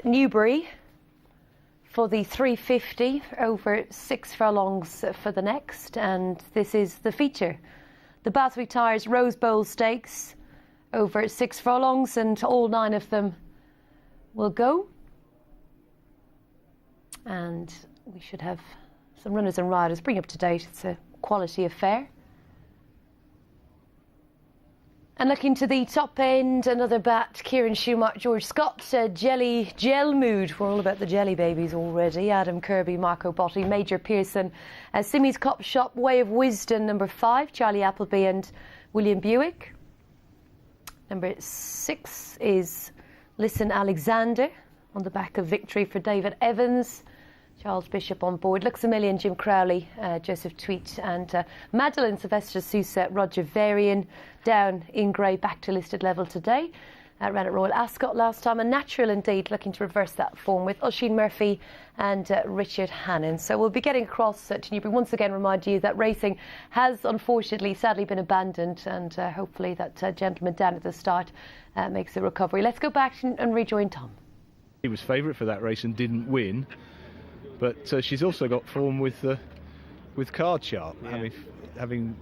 Newbuury for the 350, over 6 furlongs for the next, and this is the feature. The Bathwick Tyres Rose Bowl Stakes, over 6 furlongs, and all 9 of them will go. And we should have some runners and riders bring up to date. It's a quality affair. And looking to the top end, another bat, Kieran Schumacher, George Scott, gel mood. We're all about the jelly babies already. Adam Kirby, Marco Botti, Major Pearson, Simmy's Cop Shop, Way of Wisdom, number 5, Charlie Appleby and William Buick. Number 6 is Listen Alexander, on the back of victory for David Evans. Charles Bishop on board, Looks a Million, Jim Crowley, Joseph Tweet and Madeline, Sylvester Sousa, Roger Varian, down in grey, back to listed level today. Ran at Royal Ascot last time, and Natural Indeed looking to reverse that form with Oisin Murphy and Richard Hannon. So we'll be getting across to Newbury. Once again, remind you that racing has unfortunately, sadly been abandoned, and hopefully that gentleman down at the start makes a recovery. Let's go back and rejoin Tom. He was favourite for that race and didn't win. But she's also got form with Card Sharp, having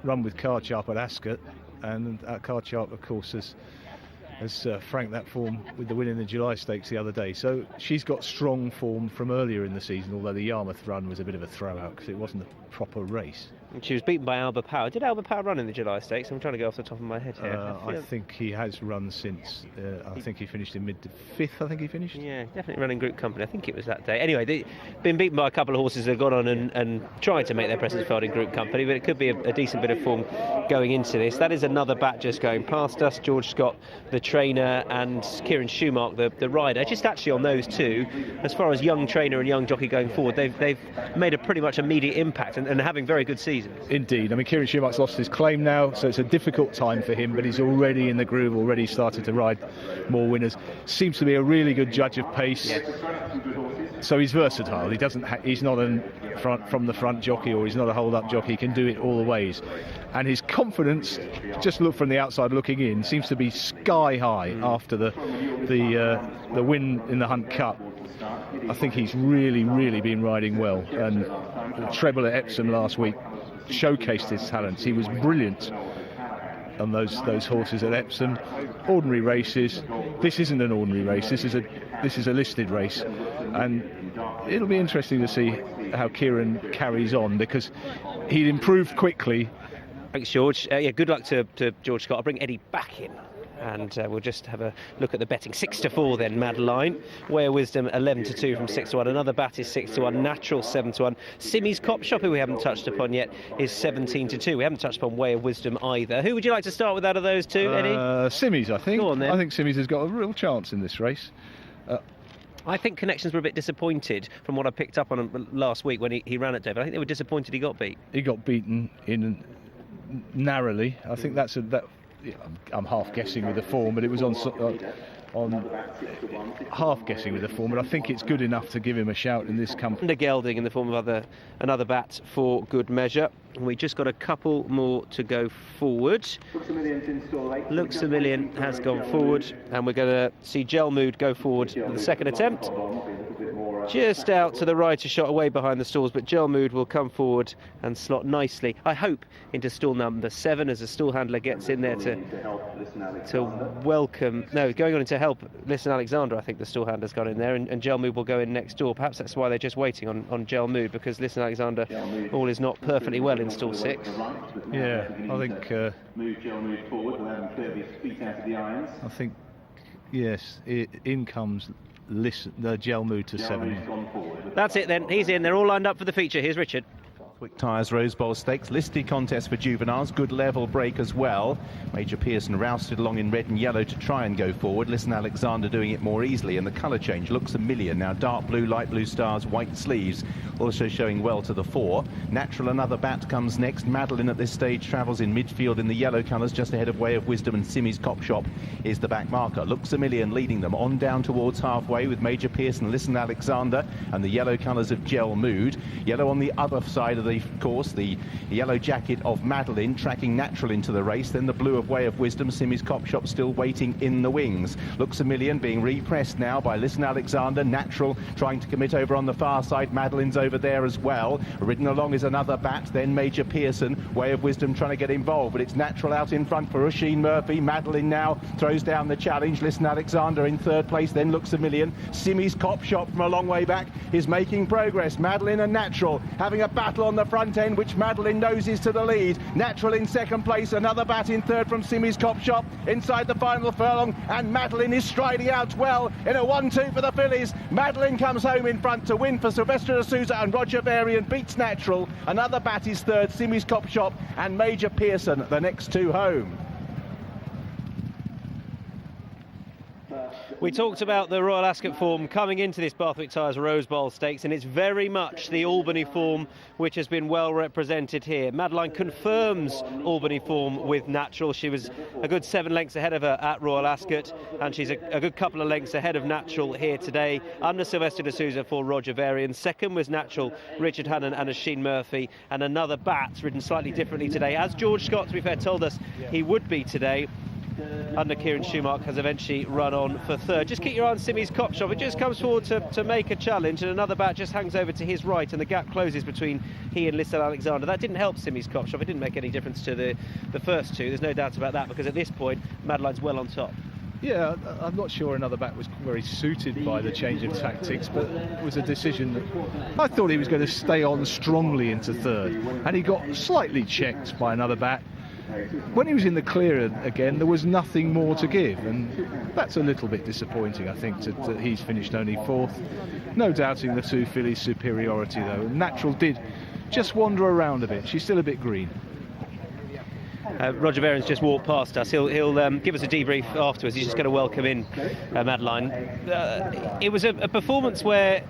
run with Card Sharp at Ascot, and Card Sharp, of course, has franked that form with the win in the July Stakes the other day. So she's got strong form from earlier in the season, although the Yarmouth run was a bit of a throw-out because it wasn't a proper race. And she was beaten by Alba Power. Did Alba Power run in the July Stakes? I'm trying to go off the top of my head here. I think he has run since. I think he finished in mid-5th, I think he finished. Yeah, definitely running Group Company. I think it was that day. Anyway, they've been beaten by a couple of horses that have gone on and tried to make their presence felt in Group Company, but it could be a decent bit of form going into this. That is another bat just going past us. George Scott, the trainer, and Kieran Schumacher, the rider. Just actually on those two, as far as young trainer and young jockey going forward, they've made a pretty much immediate impact and having very good seasons. Indeed. I mean, Kieran Schumacher's lost his claim now, so it's a difficult time for him, but he's already in the groove, already started to ride more winners. Seems to be a really good judge of pace. Yes. So he's versatile. He's not a from the front jockey, or he's not a hold-up jockey. He can do it all the ways. And his confidence, just look from the outside looking in, seems to be sky high after the win in the Hunt Cup. I think he's really been riding well, and the treble at Epsom last week showcased his talents. He was brilliant on those horses at Epsom. Ordinary races. This isn't an ordinary race. This is a listed race, and it'll be interesting to see how Kieran carries on, because he'd improved quickly. Thanks, George. Good luck to George Scott. I'll bring Eddie back in, and we'll just have a look at the betting. 6-4 then, Madeline. Way of Wisdom 11-2 from 6-1. Another bat is 6-1. Natural 7-1. Simmy's Cop Shop, who we haven't touched upon yet, is 17-2. We haven't touched upon Way of Wisdom either. Who would you like to start with out of those two, Eddie? Simmy's, I think. Go on, then. I think Simmy's has got a real chance in this race. I think Connections were a bit disappointed from what I picked up on him last week when he ran at Dover. I think they were disappointed he got beat. He got beaten in narrowly. I think that's I'm half guessing with the form, but it was on half guessing with the form, but I think it's good enough to give him a shout in this company. The gelding in the form of another bat for good measure. And we just got a couple more to go forward. Looks a Million has gone forward, and we're going to see Gel Mood go forward for the second attempt. Just out to the right, a shot away behind the stalls, but Gel Mood will come forward and slot nicely, I hope, into stall number 7 as the stall handler gets in there to welcome. No, going on to help Listen Alexander. I think the stall handler's gone in there, and Gel Mood will go in next door. Perhaps that's why they're just waiting on Gel Mood, because Listen Alexander all is not perfectly well in stall 6. Yeah, I think. I think, yes, in comes the Gel Mood to 7. That's it then. He's in. They're all lined up for the feature. Here's Richard. Bathwick Tyres Rose Bowl Stakes, listed contest for juveniles, good level break as well. Major Pearson rousted along in red and yellow to try and go forward. Listen Alexander doing it more easily, and the colour change Looks a Million. Now dark blue, light blue stars, white sleeves, also showing well to the 4. Natural, another bat, comes next. Madeline at this stage travels in midfield in the yellow colours, just ahead of Way of Wisdom, and Simmy's Cop Shop is the back marker. Looks a Million leading them on down towards halfway with Major Pearson, Listen Alexander, and the yellow colours of Gel Mood. Yellow on the other side of the course, the yellow jacket of Madeline tracking Natural into the race, then the blue of Way of Wisdom, Simmy's Cop Shop still waiting in the wings. Looks a Million being repressed now by Listen Alexander, Natural trying to commit over on the far side, Madeline's over there as well. Ridden along is Another Bat, then Major Pearson, Way of Wisdom trying to get involved, but it's Natural out in front for Oisin Murphy. Madeline now throws down the challenge. Listen Alexander in third place, then Looks a Million. Simmy's Cop Shop from a long way back is making progress. Madeline and Natural having a battle on the front end, which Madeline knows is to the lead. Natural in second place, Another Bat in third from Simmy's Cop Shop inside the final furlong, and Madeline is striding out well in a 1-2 for the fillies. Madeline comes home in front to win for Sylvester de Souza, and Roger Varian beats Natural. Another Bat is third, Simmy's Cop Shop and Major Pearson the next two home. We talked about the Royal Ascot form coming into this Bathwick Tyres Rose Bowl Stakes, and it's very much the Albany form which has been well represented here. Madeline confirms Albany form with Natural. She was a good 7 lengths ahead of her at Royal Ascot, and she's a good couple of lengths ahead of Natural here today under Sylvester de Souza for Roger Varian. Second was Natural, Richard Hannon and Oisin Murphy, and Another Bat ridden slightly differently today, as George Scott, to be fair, told us he would be today. Under Kieran Schumacher has eventually run on for third. Just keep your eye on Simmy's Cop Shop. It just comes forward to make a challenge, and Another Bat just hangs over to his right, and the gap closes between he and Listen Alexander. That didn't help Simmy's Cop Shop. It didn't make any difference to the first two. There's no doubt about that, because at this point Madeline's well on top. Yeah, I'm not sure Another Bat was very suited by the change of tactics, but it was a decision that I thought he was going to stay on strongly into third, and he got slightly checked by Another Bat. When he was in the clear again, there was nothing more to give, and that's a little bit disappointing, I think, that he's finished only fourth. No doubting the two fillies' superiority, though. Natural did just wander around a bit. She's still a bit green. Roger Varian's just walked past us. He'll give us a debrief afterwards. He's just going to welcome in Madeline. It was a performance where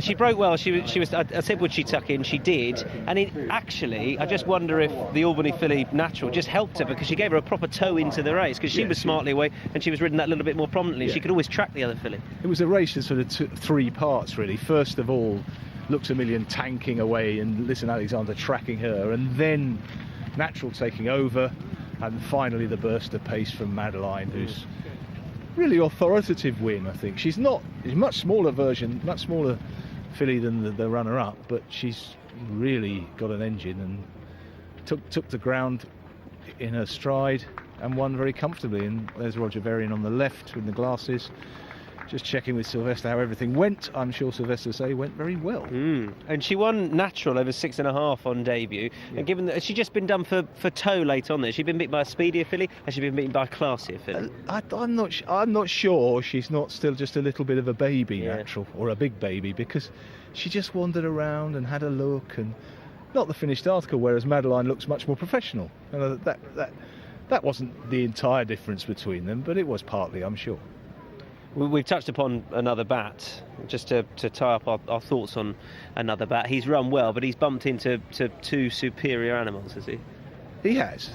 she broke well. She was. I said, would she tuck in? She did. And actually, I just wonder if the Albany filly Natural just helped her, because she gave her a proper toe into the race, because she was smartly away and she was ridden that little bit more prominently. She could always track the other filly. It was a race of sort of three parts, really. First of all, Looks a Million tanking away and Listen Alexander tracking her, and then Natural taking over, and finally the burst of pace from Madeline, who's really authoritative win, I think. She's a much smaller filly than the runner-up, but she's really got an engine and took the ground in her stride and won very comfortably. And there's Roger Varian on the left with the glasses, just checking with Sylvester how everything went. I'm sure Sylvester will say it went very well. And she won Natural over 6.5 on debut. Yeah. And given that, has she just been done for toe late on there? Has she been beaten by a speedier filly? Has she been beaten by a classier filly? I'm not sure she's not still just a little bit of a baby, Natural, or a big baby, because she just wandered around and had a look, and not the finished article, whereas Madeline looks much more professional. And that wasn't the entire difference between them, but it was partly, I'm sure. We've touched upon Another Bat, just to tie up our thoughts on Another Bat. He's run well, but he's bumped into two superior animals, has he? He has.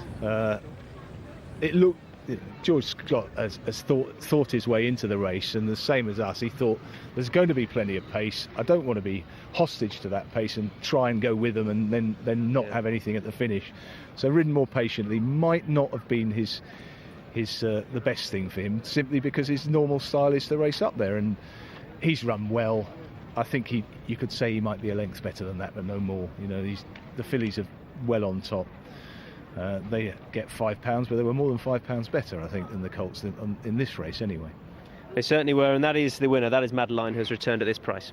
George Scott has thought his way into the race, and the same as us, he thought there's going to be plenty of pace. I don't want to be hostage to that pace and try and go with them and then not have anything at the finish. So ridden more patiently might not have been the best thing for him, simply because his normal style is to race up there, and he's run well. I think you could say he might be a length better than that, but no more. You know, the fillies are well on top. They get £5, but they were more than £5 better, I think, than the colts in this race anyway. They certainly were, and that is the winner. That is Madeline, who has returned at this price.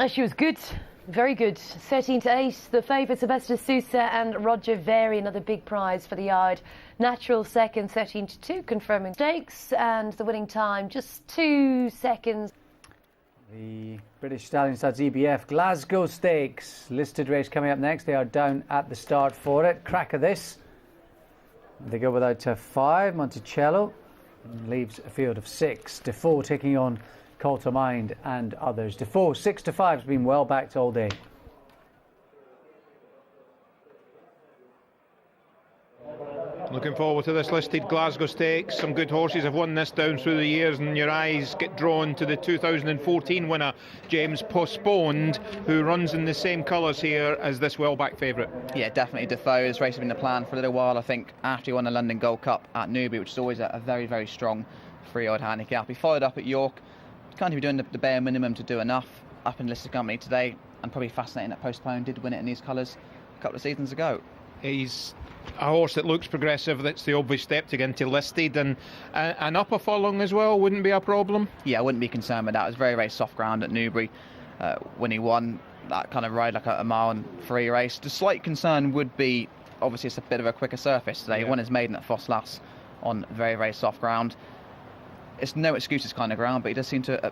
She was good. Very good. 13-8. The favourites, Sylvester Sousa and Roger Varian, another big prize for the yard. Natural second, 13-2, confirming stakes, and the winning time just 2 seconds. The British Stallion starts EBF Glasgow Stakes. Listed race coming up next. They are down at the start for it. Crack of this. They go without 5. Monticello leaves a field of 6. Defoe taking on Cult of Mind and others. Defoe 6-5 has been well backed all day. Looking forward to this listed Glasgow Stakes. Some good horses have won this down through the years, and your eyes get drawn to the 2014 winner, James Postponed, who runs in the same colours here as this well-backed favourite. Yeah, definitely Defoe. This race has been the plan for a little while, I think, after he won the London Gold Cup at Newbury, which is always a very, very strong 3-odd handicap. He followed up at York, can't be doing the bare minimum to do enough. Up in listed company today, and probably fascinating that Postponed did win it in these colours a couple of seasons ago. He's a horse that looks progressive. That's the obvious step to get into listed, and an upper furlong as well wouldn't be a problem. Yeah, I wouldn't be concerned with that. It was very, very soft ground at Newbury when he won that kind of ride, like a mile and 3 race. The slight concern would be, obviously, it's a bit of a quicker surface today. He won his maiden at Fosslas on very, very soft ground. It's no excuses kind of ground, but he does seem to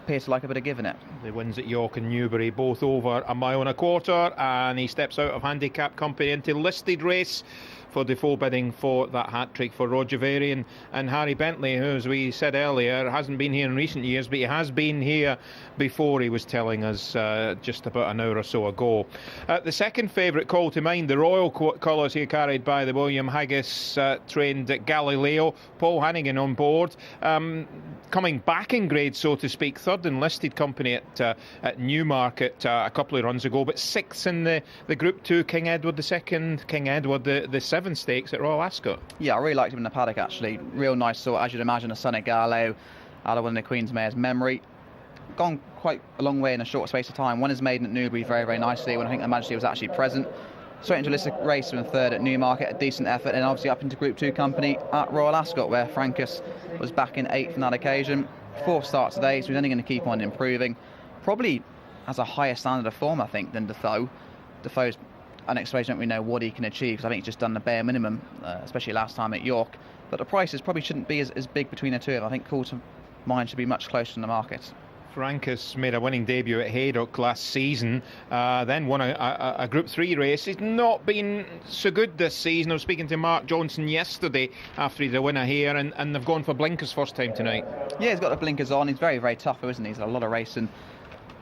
appears like a bit of giving it. The wins at York and Newbury, both over 1.25 miles, and he steps out of handicap company into listed race for Defoe bidding for that hat-trick for Roger Varian. And Harry Bentley, who, as we said earlier, hasn't been here in recent years, but he has been here before, he was telling us just about an hour or so ago. The second favourite, Call to Mind, the royal colours here carried by the William Haggis trained Galileo. Paul Hannigan on board, coming back in grade, so to speak, third in listed company at Newmarket a couple of runs ago, but sixth in the Group 2 King Edward II, King Edward the 7 stakes at Royal Ascot. Yeah, I really liked him in the paddock, actually. Real nice sort, as you'd imagine, a son of Galileo out of one of the Queen's Mare's memory. Gone quite a long way in a short space of time. Won his maiden at Newbury very, very nicely when I think the Majesty was actually present. Straight into a listed race in third at Newmarket, a decent effort, and obviously up into Group 2 company at Royal Ascot, where Francus was back in 8th on that occasion. 4th start today, so he's only going to keep on improving. Probably has a higher standard of form, I think, than Defoe. Defoe's unexpected, don't really know what he can achieve, because I think he's just done the bare minimum, especially last time at York. But the prices probably shouldn't be as big between the two of them. I think Call to Mind should be much closer in the market. Francus made a winning debut at Haydock last season, then won a Group 3 race. He's not been so good this season. I was speaking to Mark Johnson yesterday after he's a winner here, and they've gone for blinkers first time tonight. Yeah, he's got the blinkers on. He's very, very tough, isn't he? He's got a lot of racing.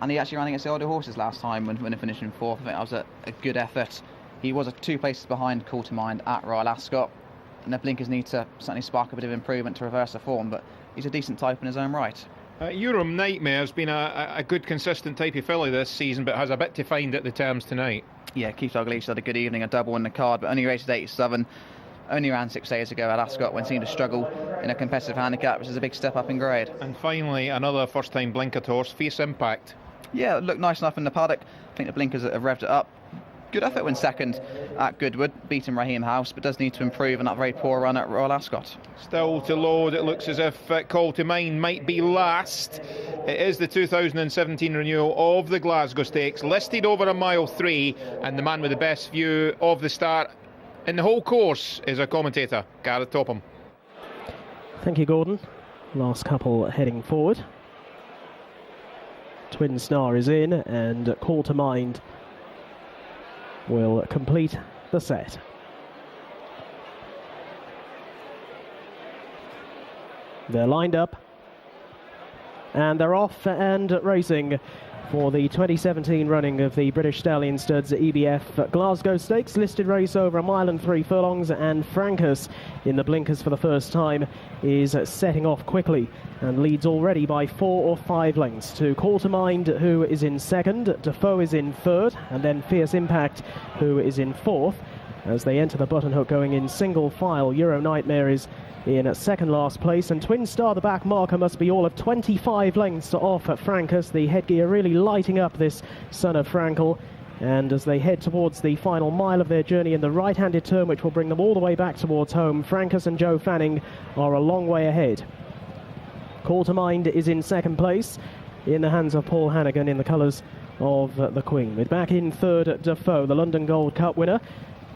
And he actually ran against the older horses last time when he finished in 4th. I think that was a good effort. He was 2 places behind Call to Mind at Royal Ascot, and the blinkers need to certainly spark a bit of improvement to reverse the form, but he's a decent type in his own right. Urim Nightmare's been a good, consistent type of filly this season, but has a bit to find at the terms tonight. Yeah, Keith Dalglish had a good evening, a double in the card, but only rated 87. Only ran 6 days ago at Ascot when seemed to struggle in a competitive handicap, which is a big step up in grade. And finally, another first-time blinkered horse, Fierce Impact. Yeah, looked nice enough in the paddock. I think the blinkers have revved it up. Good effort when second at Goodwood, beating Raheem House, but does need to improve on that very poor run at Royal Ascot. Still to load. It looks as if Call to Mind might be last. It is the 2017 renewal of the Glasgow Stakes, listed over 1.3 miles, and the man with the best view of the start in the whole course is our commentator, Gareth Topham. Thank you, Gordon. Last couple heading forward. Twin Star is in, and Call to Mind will complete the set. They're lined up, and they're off and racing for the 2017 running of the British Stallion Studs EBF Glasgow Stakes. Listed race over 1 mile and 3 furlongs, and Francus in the blinkers for the first time is setting off quickly and leads already by 4 or 5 lengths to Call to Mind, who is in second. Defoe is in third, and then Fierce Impact, who is in fourth. As they enter the button hook going in single file, Euro Nightmare is in second last place, and Twin Star, the back marker, must be all of 25 lengths off at Francus. The headgear really lighting up this son of Frankel, and as they head towards the final mile of their journey in the right-handed turn, which will bring them all the way back towards home, Francus and Joe Fanning are a long way ahead. Call to Mind is in second place in the hands of Paul Hannigan in the colours of the Queen. With back in third, Defoe, the London Gold Cup winner.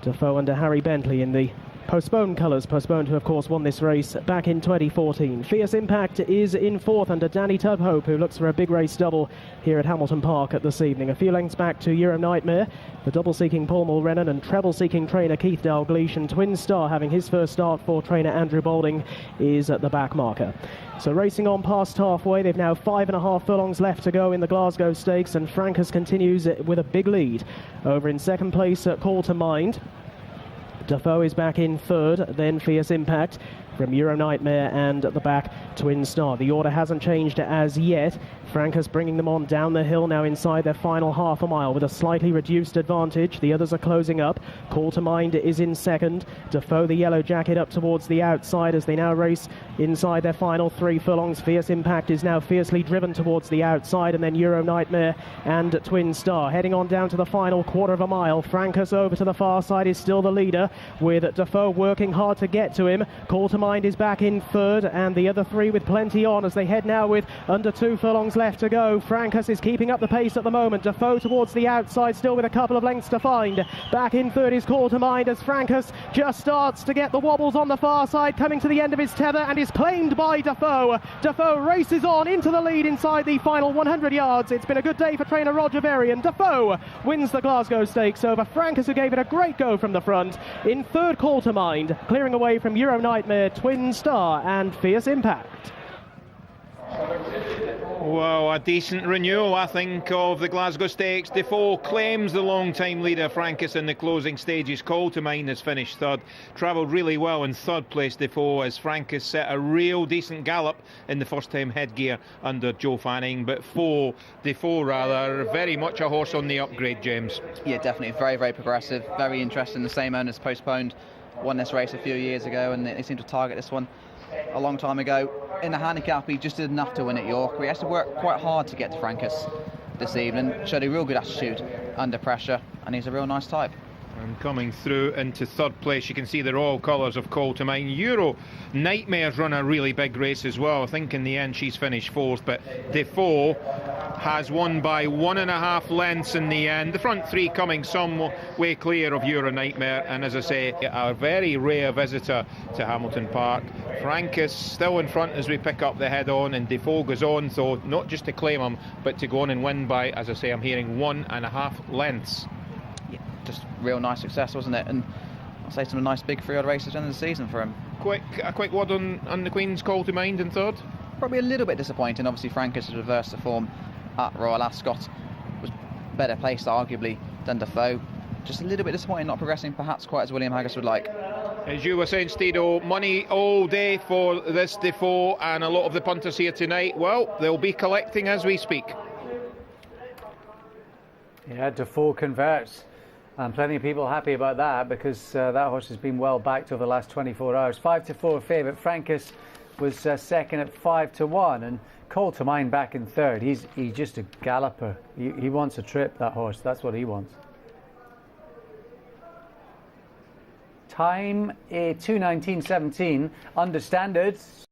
Defoe under Harry Bentley in the Postponed colours. Postponed, who of course won this race back in 2014. Fierce Impact is in fourth under Danny Tubhope, who looks for a big race double here at Hamilton Park this evening. A few lengths back to Euro Nightmare, the double-seeking Paul Mulrennan and treble-seeking trainer Keith Dalglish, and Twin Star, having his first start for trainer Andrew Balding, is at the back marker. So racing on past halfway. They've now 5.5 furlongs left to go in the Glasgow Stakes, and Francus continues with a big lead over in second place at Call to Mind. Defoe is back in third, then Fierce Impact from Euro Nightmare and at the back Twin Star. The order hasn't changed as yet. Frankus bringing them on down the hill now inside their final half a mile with a slightly reduced advantage. The others are closing up. Call to Mind is in second. Defoe, the yellow jacket, up towards the outside as they now race inside their final 3 furlongs. Fierce Impact is now fiercely driven towards the outside, and then Euro Nightmare and Twin Star heading on down to the final quarter of a mile. Frankus over to the far side is still the leader, with Defoe working hard to get to him. Call to Mind is back in third, and the other 3 with plenty on as they head now with under 2 furlongs left to go. Frankus is keeping up the pace at the moment. Defoe towards the outside, still with a couple of lengths to find. Back in third is Call to Mind as Frankus just starts to get the wobbles on the far side, coming to the end of his tether and is claimed by Defoe. Defoe races on into the lead inside the final 100 yards. It's been a good day for trainer Roger Varian. Defoe wins the Glasgow Stakes over Frankus, who gave it a great go from the front. In third, Call to Mind, clearing away from Euro Nightmare, Twin Star and Fierce Impact. Well, a decent renewal, I think, of the Glasgow Stakes. Defoe claims the long-time leader, Frankus, in the closing stages. Call to Mind has finished third. Travelled really well in third place, Defoe, as Frankus set a real decent gallop in the first-time headgear under Joe Fanning. But Defoe, very much a horse on the upgrade, James. Yeah, definitely. Very, very progressive. Very interesting. The same owners postponed. Won this race a few years ago, and they seem to target this one a long time ago. In the handicap, he just did enough to win at York. He has to work quite hard to get to Frankus this evening. Showed a real good attitude under pressure, and he's a real nice type. And coming through into third place, you can see the royal colours of Call to Mind. Euro Nightmare's run a really big race as well. I think in the end she's finished fourth, but Defoe has won by 1.5 lengths in the end. The front 3 coming some way clear of Euro Nightmare, and as I say, a very rare visitor to Hamilton Park. Frankus still in front as we pick up the head on, and Defoe goes on, so not just to claim him, but to go on and win by, as I say, I'm hearing 1.5 lengths. Just real nice success, wasn't it? And I'll say some nice big 3-odd races at the end of the season for him. A quick word on the Queen's Call to Mind in third. Probably a little bit disappointing. Obviously, Frankus has reversed the form at Royal Ascot. Was better placed, arguably, than Defoe. Just a little bit disappointing, not progressing perhaps quite as William Haggas would like. As you were saying, Steedo, money all day for this Defoe, and a lot of the punters here tonight, well, they'll be collecting as we speak. Yeah, Defoe converts. And plenty of people happy about that, because that horse has been well backed over the last 24 hours. 5-4 favourite. Frankus was second at 5-1, and Call to Mind back in third. He's just a galloper. He wants a trip, that horse. That's what he wants. Time 2:19.17 under standards.